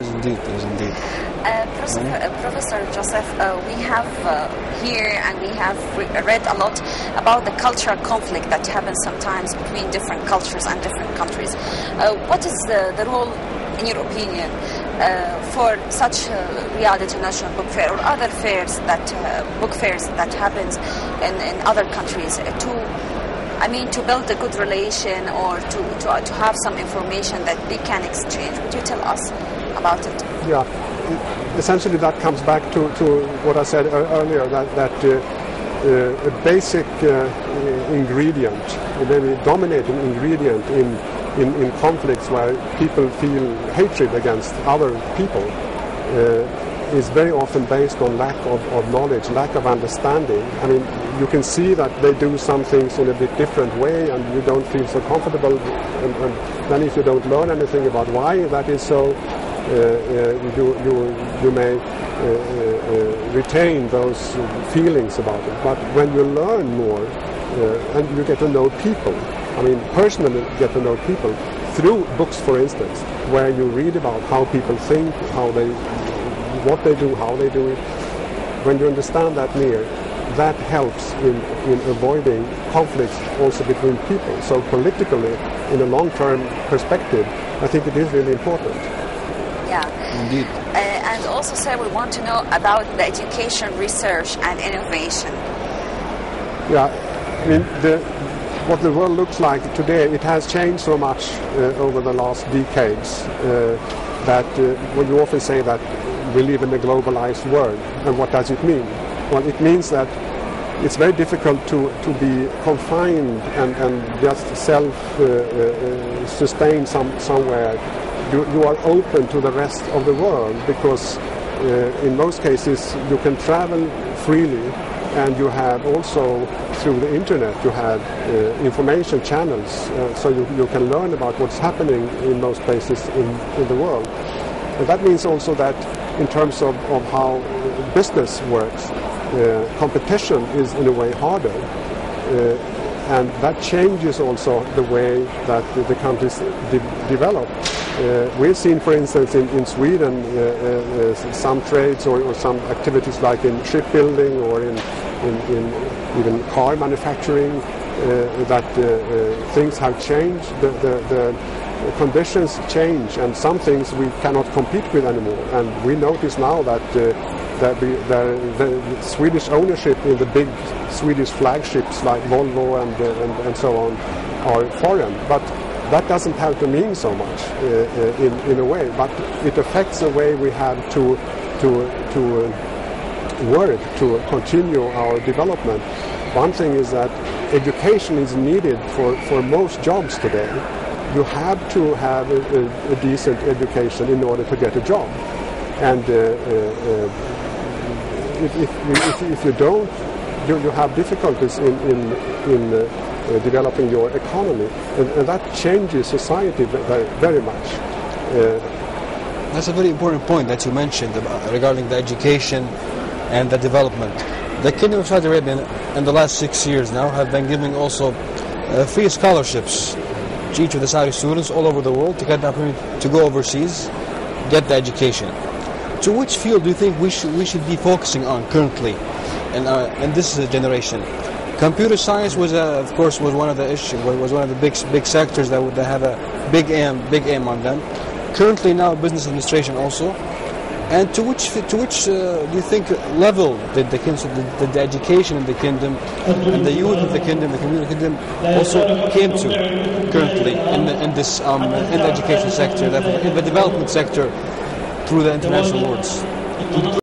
Yes, indeed. Professor Joseph, we have here and we have read a lot about the cultural conflict that happens sometimes between different cultures and different countries. What is the role, in your opinion, for such Riyadh International Book Fair or other fairs book fairs that happens in other countries to build a good relation or to have some information that they can exchange? Would you tell us about it? Yeah, essentially that comes back to what I said earlier, that a basic ingredient, a very dominating ingredient in conflicts where people feel hatred against other people is very often based on lack of knowledge, lack of understanding. I mean, you can see that they do some things in a bit different way and you don't feel so comfortable, and then if you don't learn anything about why that is so, you may retain those feelings about it. But when you learn more and you get to know people, I mean personally get to know people through books, for instance, where you read about how people think, what they do, how they do it. When you understand that that helps in avoiding conflicts also between people. So politically, in a long-term perspective, I think it is really important. Yeah. Indeed. And also, sir, we want to know about the education, research, and innovation. Yeah, I mean, what the world looks like today, it has changed so much over the last decades that when you often say that we live in a globalized world, and what does it mean? Well, it means that it's very difficult to be confined and just self-sustain somewhere. You are open to the rest of the world because in most cases you can travel freely, and you have also through the internet you have information channels, so you can learn about what's happening in most places in the world. And that means also that in terms of how business works, competition is in a way harder, and that changes also the way that the countries develop. We've seen, for instance, in Sweden, some trades or some activities like in shipbuilding or in even car manufacturing, that things have changed. The conditions change, and some things we cannot compete with anymore. And we notice now that the Swedish ownership in the big Swedish flagships like Volvo and so on are foreign. But that doesn't have to mean so much in a way, but it affects the way we have to work to continue our development. One thing is that education is needed for most jobs today. You have to have a decent education in order to get a job, and if you don't, you have difficulties in developing your economy, and that changes society very much. That's a very important point that you mentioned regarding the education and the development. The Kingdom of Saudi Arabia in the last 6 years now have been giving also free scholarships to each of the Saudi students all over the world to get the opportunity to go overseas, get the education. To which field do you think we should be focusing on currently in this generation? Computer science was one of the issues. Was one of the big sectors that have a big aim on them. Currently now business administration also. And to which do you think level did the education in the kingdom and the youth of the kingdom, the community of the kingdom also came to currently in the education sector, in the development sector through the international awards?